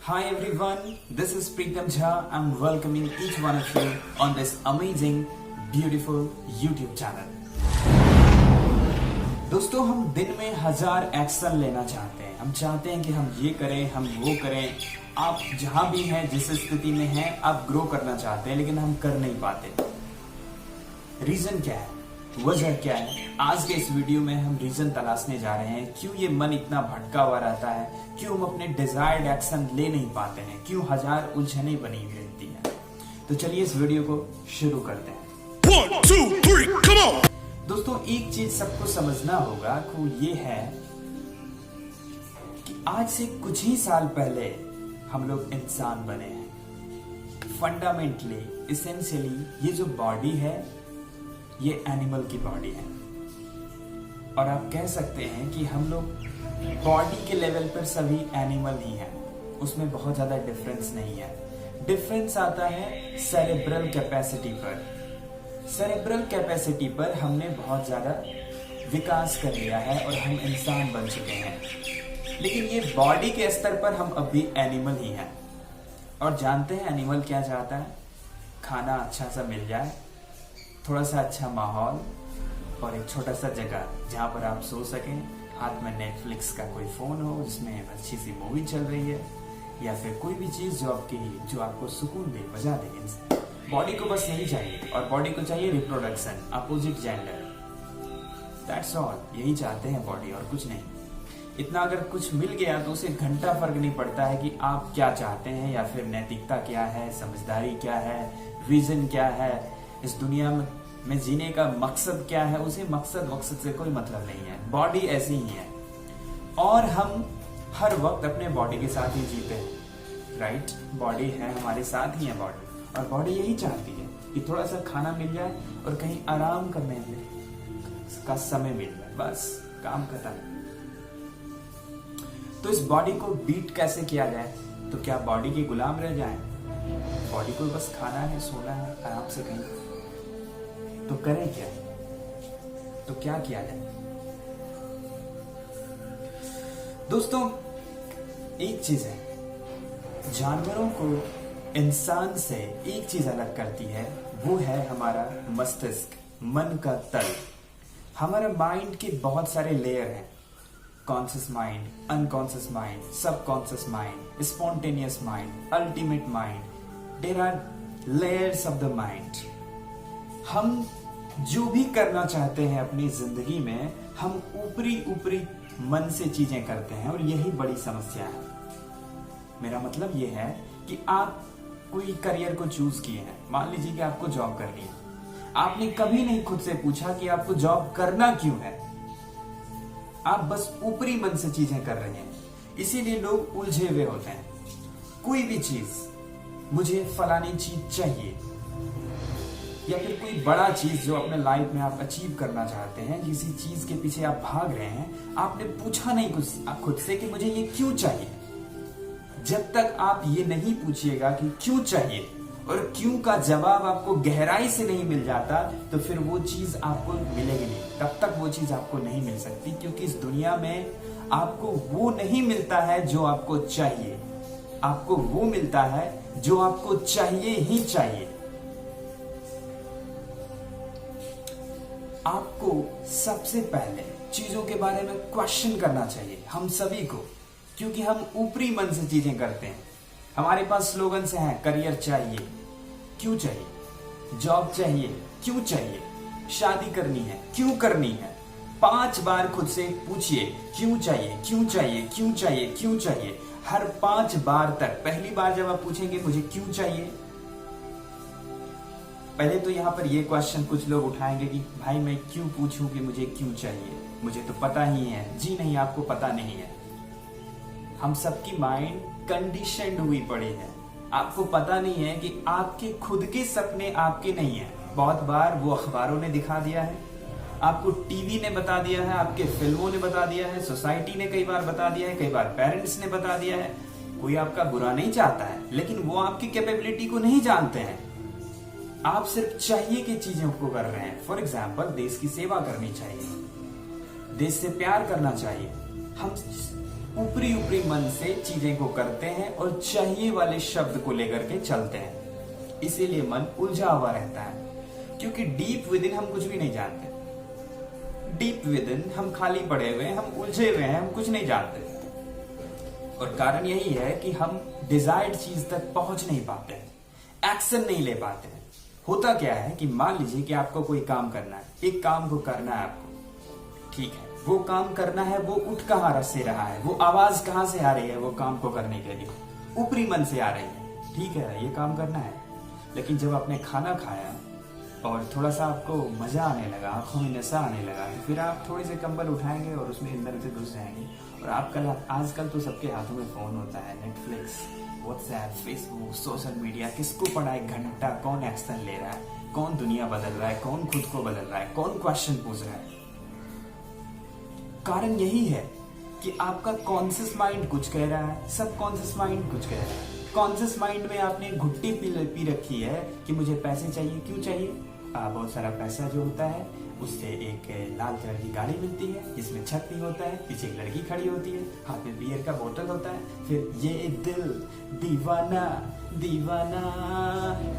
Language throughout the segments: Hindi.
Hi everyone, this is Preetam Jha. I'm welcoming each one of you on this amazing, beautiful YouTube channel. दोस्तों, हम दिन में 1000 एक्शन लेना चाहते हैं। हम चाहते हैं कि हम ये करें, हम वो करें। आप जहां भी हैं, जिस स्थिति में हैं, आप ग्रो करना चाहते हैं, लेकिन हम कर नहीं पाते। रीजन क्या है, वजह क्या है? आज के इस वीडियो में हम रीजन तलाशने जा रहे हैं। क्यों ये मन इतना भटका हुआ रहता है, क्यों हम अपने डिजायर्ड एक्शन ले नहीं पाते हैं, क्यों 1000 उलझने बनी हुई रहती है। तो चलिए इस वीडियो को शुरू करते हैं। 1, 2, 3, come on! दोस्तों, एक चीज सबको समझना होगा, वो ये है कि आज से कुछ ही साल पहले हम लोग इंसान बने हैं। फंडामेंटली, इसेंशियली ये जो बॉडी है, ये एनिमल की बॉडी है। और आप कह सकते हैं कि हम लोग बॉडी के लेवल पर सभी एनिमल ही हैं। उसमें बहुत ज्यादा डिफरेंस नहीं है। डिफरेंस आता है सेरेब्रल कैपेसिटी पर। सेरेब्रल कैपेसिटी पर हमने बहुत ज्यादा विकास कर लिया है और हम इंसान बन चुके हैं। लेकिन ये बॉडी के स्तर पर हम अभी एनिमल ही हैं। और जानते हैं एनिमल क्या चाहता है? खाना अच्छा सा मिल जाए, थोड़ा सा अच्छा माहौल और एक छोटा सा जगह जहां पर आप सो सकें, हाथ में नेटफ्लिक्स का कोई फोन हो जिसमें अच्छी सी मूवी चल रही है, या फिर कोई भी चीज जो आपको सुकून दे, मजा दे। बॉडी को बस यही चाहिए, और बॉडी को चाहिए reproduction, opposite gender. That's all, यही चाहते हैं बॉडी, और कुछ नहीं। इतना अगर कुछ मिल गया तो उसे घंटा फर्क नहीं पड़ता है कि आप क्या चाहते हैं, या फिर नैतिकता क्या है, समझदारी क्या है, विजन क्या है, इस दुनिया में जीने का मकसद क्या है। उसे मकसद से कोई मतलब नहीं है। बॉडी ऐसी ही है, और हम हर वक्त अपने बॉडी के साथ ही जीते हैं। राइट, बॉडी है, हमारे साथ ही है बॉडी। और बॉडी यही चाहती है कि थोड़ा सा खाना मिल जाए और कहीं आराम करने का समय मिल जाए, बस काम खत्म। तो इस बॉडी को बीट कैसे किया जाए? तो क्या बॉडी के गुलाम रह जाएं? बॉडी को बस खाना है, सोना है, आराम से कहीं। तो करें क्या? तो क्या किया जाए? दोस्तों, एक चीज है, जानवरों को इंसान से एक चीज अलग करती है, वो है हमारा मस्तिष्क, मन का तल। हमारा माइंड के बहुत सारे लेयर हैं। Conscious mind, unconscious mind, subconscious mind, spontaneous mind, ultimate mind. There are layers of the mind. हम जो भी करना चाहते हैं अपनी जिंदगी में, हम ऊपरी मन से चीजें करते हैं, और यही बड़ी समस्या है। मेरा मतलब यह है कि आप कोई करियर को चूज किए हैं। मान लीजिए कि आपको जॉब करनी है। आपने कभी नहीं खुद से पूछा कि आपको जॉब करना क्यों है। आप बस ऊपरी मन से चीजें कर रहे हैं, इसीलिए लोग उलझे हुए होते हैं। कोई भी चीज, मुझे फलानी चीज चाहिए, या फिर कोई बड़ा चीज जो अपने लाइफ में आप अचीव करना चाहते हैं, किसी चीज के पीछे आप भाग रहे हैं, आपने पूछा नहीं खुद से कि मुझे ये क्यों चाहिए। जब तक आप ये नहीं पूछिएगा कि क्यों चाहिए, और क्यों का जवाब आपको गहराई से नहीं मिल जाता, तो फिर वो चीज आपको मिलेगी नहीं। तब तक वो चीज आपको नहीं मिल सकती, क्योंकि इस दुनिया में आपको वो नहीं मिलता है जो आपको चाहिए। आपको वो मिलता है जो आपको चाहिए ही चाहिए। आपको सबसे पहले चीजों के बारे में क्वेश्चन करना चाहिए, हम सभी को, क्योंकि हम ऊपरी मन से चीजें करते हैं। हमारे पास स्लोगन्स हैं, करियर चाहिए, क्यों चाहिए? जॉब चाहिए, क्यों चाहिए? शादी करनी है, क्यों करनी है? 5 बार खुद से पूछिए, क्यों चाहिए, क्यों चाहिए, क्यों चाहिए, क्यों चाहिए। हर 5 बार तक, पहली बार जब आप पूछेंगे मुझे क्यों चाहिए, पहले तो यहाँ पर ये क्वेश्चन कुछ लोग उठाएंगे कि भाई मैं क्यों पूछूं कि मुझे क्यों चाहिए, मुझे तो पता ही है। जी नहीं, आपको पता नहीं है। हम सबकी माइंड कंडीशन्ड हुई पड़ी है। आपको पता नहीं है कि आपके खुद के सपने आपके नहीं है। बहुत बार वो अखबारों ने दिखा दिया है, आपको टीवी ने बता दिया है, आपके फिल्मों ने बता दिया है, सोसाइटी ने कई बार बता दिया है, कई बार पेरेंट्स ने बता दिया है। कोई आपका बुरा नहीं चाहता है, लेकिन वो आपकी कैपेबिलिटी को नहीं जानते हैं। आप सिर्फ चाहिए की चीजों को कर रहे हैं। फॉर एग्जाम्पल, देश की सेवा करनी चाहिए, देश से प्यार करना चाहिए। हम ऊपरी ऊपरी मन से चीजें को करते हैं और चाहिए वाले शब्द को लेकर के चलते हैं। इसीलिए मन उलझा हुआ रहता है, क्योंकि डीप विद इन हम कुछ भी नहीं जानते। डीप विद इन हम खाली पड़े हुए हैं, हम उलझे हुए हैं, हम कुछ नहीं जानते। और कारण यही है कि हम डिजायर्ड चीज तक पहुंच नहीं पाते हैं, एक्शन नहीं ले पाते हैं। होता क्या है कि मान लीजिए कि आपको कोई काम करना है, एक काम को करना है आपको, ठीक है, वो काम करना है, वो उठ कहां से रहा है, वो आवाज कहां से आ रही है, वो काम को करने के लिए ऊपरी मन से आ रही है, ठीक है, ये काम करना है। लेकिन जब आपने खाना खाया और थोड़ा सा आपको मजा आने लगा, आंखों में नशा आने लगा, तो फिर आप थोड़ी से कंबल उठाएंगे और उसमें अंदर से घुस जाएंगे। और आजकल तो सबके हाथों में फोन होता है, Netflix, WhatsApp, Facebook, social media, किसको पढ़ा 1 घंटा, कौन एक्शन ले रहा है, कौन दुनिया बदल रहा है, कौन खुद को बदल रहा है, कौन क्वेश्चन पूछ रहा है। कारण यही है कि आपका कॉन्शियस माइंड कुछ कह रहा है, सब कॉन्शियस माइंड कुछ कह रहा है। कॉन्शियस माइंड में आपने घुट्टी पी रखी है कि मुझे पैसे चाहिए। क्यों चाहिए? बहुत सारा पैसा जो होता है उससे एक लाल कलर की गाड़ी मिलती है जिसमें छत नहीं होता है, पीछे एक लड़की खड़ी होती है, हाथ में बियर का बोतल होता है, फिर ये दिल दीवाना दीवाना।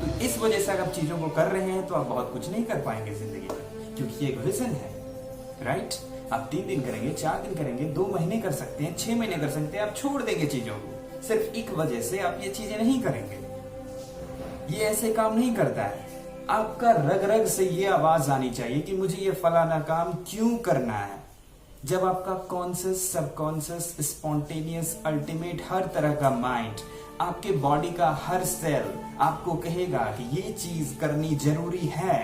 तो इस वजह से अगर आप चीजों को कर रहे हैं तो आप बहुत कुछ नहीं कर पाएंगे जिंदगी में, क्योंकि ये एक विजन है, राइट? आप 3 दिन करेंगे, 4 दिन करेंगे, 2 महीने कर सकते हैं, 6 महीने कर सकते हैं, आप छोड़ देंगे चीजों को। सिर्फ एक वजह से आप ये चीजें नहीं करेंगे। ये ऐसे काम नहीं करता है। आपका रग रग से ये आवाज आनी चाहिए कि मुझे ये फलाना काम क्यों करना है। जब आपका कॉन्शियस, सबकॉन्शियस, स्पॉन्टेनियस, अल्टीमेट, हर तरह का माइंड, आपके बॉडी का हर सेल आपको कहेगा कि ये चीज करनी जरूरी है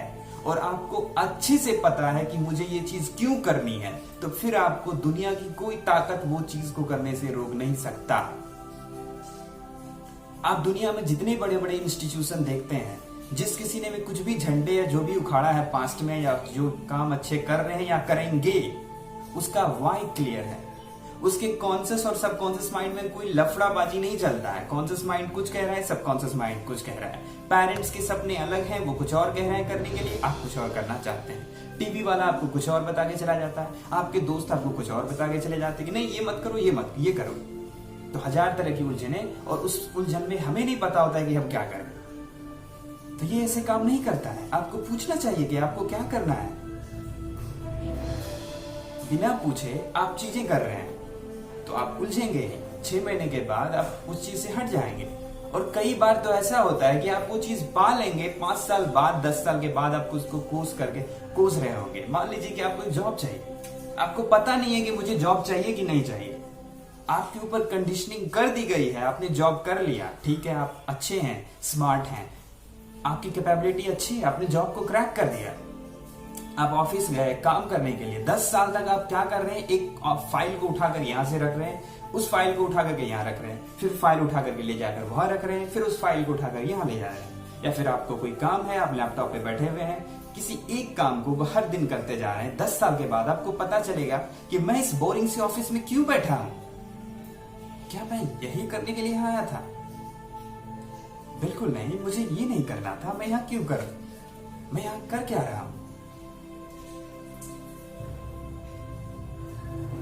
और आपको अच्छे से पता है कि मुझे ये चीज क्यों करनी है, तो फिर आपको दुनिया की कोई ताकत वो चीज को करने से रोक नहीं सकता। आप दुनिया में जितने बड़े बड़े इंस्टीट्यूशन देखते हैं, जिस किसी ने भी कुछ भी झंडे या जो भी उखाड़ा है पास्ट में, या जो काम अच्छे कर रहे हैं या करेंगे, उसका वाई क्लियर है। उसके कॉन्शियस और सबकॉन्शियस माइंड में कोई लफड़ाबाजी नहीं चलता है। कॉन्शियस माइंड कुछ कह रहा है, सबकॉन्शियस माइंड कुछ कह रहा है। पेरेंट्स के सपने अलग हैं, वो कुछ और कह रहे हैं करने के लिए, आप कुछ और करना चाहते हैं। टीवी वाला आपको कुछ और बता के चला जाता है, आपके दोस्त आपको कुछ और बता के चले जाते हैं कि नहीं ये मत करो, ये करो। तो 1000 तरह की उलझने, और उस उलझन में हमें नहीं पता होता है कि हम क्या करें। तो ये ऐसे काम नहीं करता है। आपको पूछना चाहिए कि आपको क्या करना है। बिना पूछे आप चीजें कर रहे हैं तो आप उलझेंगे ही। 6 महीने के बाद आप उस चीज से हट जाएंगे। और कई बार तो ऐसा होता है कि आप वो चीज पा लेंगे, 5 साल बाद, 10 साल के बाद आप उसको कोस रहे होंगे। मान लीजिए कि आपको जॉब चाहिए, आपको पता नहीं है कि मुझे जॉब चाहिए कि नहीं चाहिए। आपके ऊपर कंडीशनिंग कर दी गई है, आपने जॉब कर लिया, ठीक है, आप अच्छे हैं, स्मार्ट हैं, आपकी कैपेबिलिटी अच्छी है, आपने जॉब को क्रैक कर दिया। आप ऑफिस गए काम करने के लिए, 10 साल तक आप क्या कर रहे हैं, एक फाइल को उठाकर यहां से रख रहे हैं, उस फाइल को उठाकर के यहां रख रहे हैं, फिर फाइल उठाकर के ले जाकर वहां रख रहे हैं, फिर उस फाइल को उठाकर यहां ले जा रहे हैं। या फिर आपको कोई काम है, आप लैपटॉप पे बैठे हुए हैं, किसी एक काम को हर दिन करते जा रहे हैं। 10 साल के बाद आपको पता चलेगा कि मैं इस बोरिंग से ऑफिस में क्यों बैठा हूं, क्या मैं यही करने के लिए यहां आया था? बिल्कुल नहीं, मुझे ये नहीं करना था। मैं यहां क्यों मैं यहां कर क्या रहा हूं?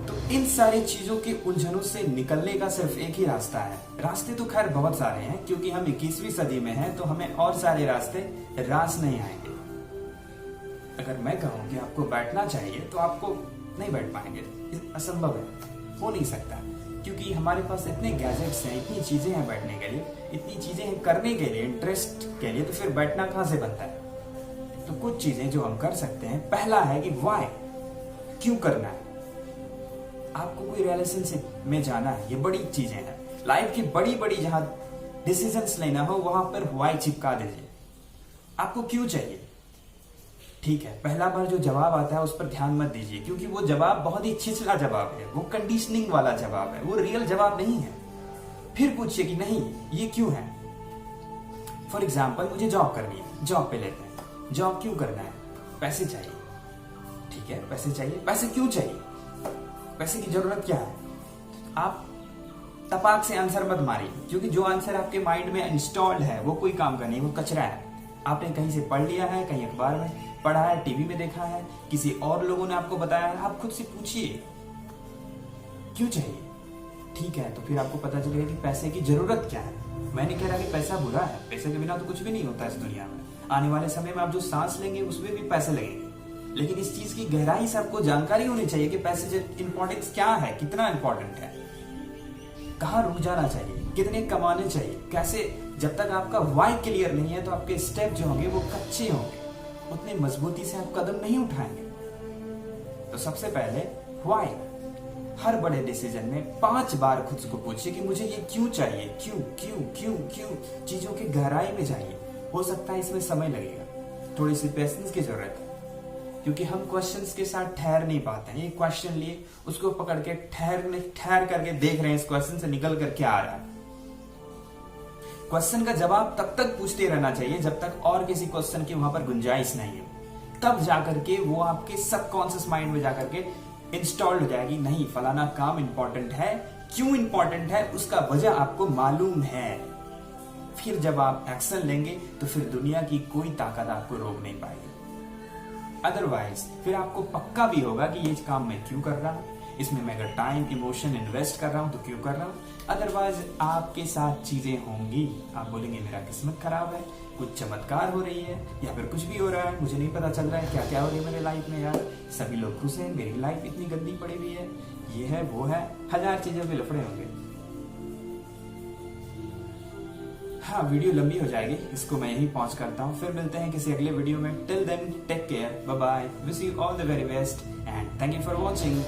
तो इन सारी चीजों के उलझनों से निकलने का सिर्फ एक ही रास्ता है। रास्ते तो खैर बहुत सारे हैं, क्योंकि हम 21वीं सदी में हैं, तो हमें और सारे रास्ते रास नहीं आएंगे। अगर मैं कहूं कि आपको बैठना चाहिए तो आपको नहीं बैठ पाएंगे, असंभव है, हो नहीं सकता, क्योंकि हमारे पास इतने गैजेट्स हैं, इतनी चीजें हैं बैठने के लिए, इतनी चीजें हैं करने के लिए, इंटरेस्ट के लिए, तो फिर बैठना कहां से बनता है? तो कुछ चीजें जो हम कर सकते हैं, पहला है कि व्हाई, क्यों करना है। आपको कोई रिलेशनशिप में जाना है, ये बड़ी चीजें हैं, लाइफ की बड़ी बड़ी जहां डिसीजंस लेना हो वहां पर व्हाई चिपका दीजिए। आपको क्यों चाहिए, ठीक है, पहला बार जो जवाब आता है उस पर ध्यान मत दीजिए, क्योंकि वो जवाब बहुत ही छिछला जवाब है, वो कंडीशनिंग वाला जवाब है, वो रियल जवाब नहीं है। फिर पूछिए कि नहीं ये क्यों है। फॉर एग्जाम्पल, मुझे जॉब करनी है, जॉब पे लेते हैं, जॉब क्यों करना है? पैसे चाहिए, ठीक है, पैसे चाहिए। पैसे क्यों चाहिए? पैसे की जरूरत क्या है? आप तपाक से आंसर मत मारिए, क्योंकि जो आंसर आपके माइंड में इंस्टॉल्ड है वो कोई काम का नहीं, वो कचरा है। आपने कहीं से पढ़ लिया है, कहीं अखबार में पढ़ा है, टीवी में देखा है, किसी और लोगों ने आपको बताया है। आप खुद से पूछिए क्यों चाहिए। ठीक है, तो फिर आपको पता चलेगा कि पैसे की जरूरत क्या है। मैं नहीं कह रहा कि पैसा बुरा है, पैसे के बिना तो कुछ भी नहीं होता इस दुनिया में। आने वाले समय में आप जो सांस लेंगे उसमें भी पैसे लगेंगे, लेकिन इस चीज की गहराई से आपको जानकारी होनी चाहिए कि पैसे इंपॉर्टेंस क्या है, कितना इंपॉर्टेंट है, कहाँ रुक जाना चाहिए, कितने कमाने चाहिए, कैसे। जब तक आपका वाई क्लियर नहीं है तो आपके स्टेप जो होंगे वो कच्चे होंगे, उतनी मजबूती से आप कदम नहीं उठाएंगे। तो सबसे पहले वाई। हर बड़े डिसीजन में 5 बार खुद को पूछिए कि मुझे ये क्यों चाहिए, क्यों क्यों क्यों क्यों। चीजों की गहराई में जाइए। हो सकता है इसमें समय लगेगा, थोड़ी सी पेशेंस की जरूरत है, क्योंकि हम क्वेश्चंस के साथ ठहर नहीं पाते हैं। एक क्वेश्चन लिए उसको पकड़ के ठहर करके देख रहे हैं इस क्वेश्चन से निकल कर क्या आ रहा है। क्वेश्चन का जवाब तब तक पूछते रहना चाहिए जब तक और किसी क्वेश्चन की वहां पर गुंजाइश नहीं हो, तब जाकर के वो आपके सबकॉन्शियस माइंड में जाकर के इंस्टॉल्ड हो जाएगी। नहीं, फलाना काम इंपॉर्टेंट है, क्यों इंपॉर्टेंट है उसका वजह आपको मालूम है। फिर जब आप एक्शन लेंगे तो फिर दुनिया की कोई ताकत आपको रोक नहीं पाएगी। अदरवाइज फिर आपको पक्का भी होगा कि ये काम मैं क्यों कर रहा हूं, इसमें मैं अगर टाइम इमोशन इन्वेस्ट कर रहा हूं तो क्यों कर रहा हूं। अदरवाइज आपके साथ चीजें होंगी, आप बोलेंगे मेरा किस्मत खराब है, कुछ चमत्कार हो रही है या फिर कुछ भी हो रहा है, मुझे नहीं पता चल रहा है क्या क्या हो रही है मेरे लाइफ में। यार सभी लोग खुश हैं, मेरी लाइफ इतनी गंदी पड़ी हुई है, ये है वो है, 1000 चीजों के लफड़े होंगे। हाँ, वीडियो लंबी हो जाएगी, इसको मैं यहीं पहुंच करता हूँ। फिर मिलते हैं किसी अगले वीडियो में। Till then take care, bye bye, wish you all the very best and thank you for watching.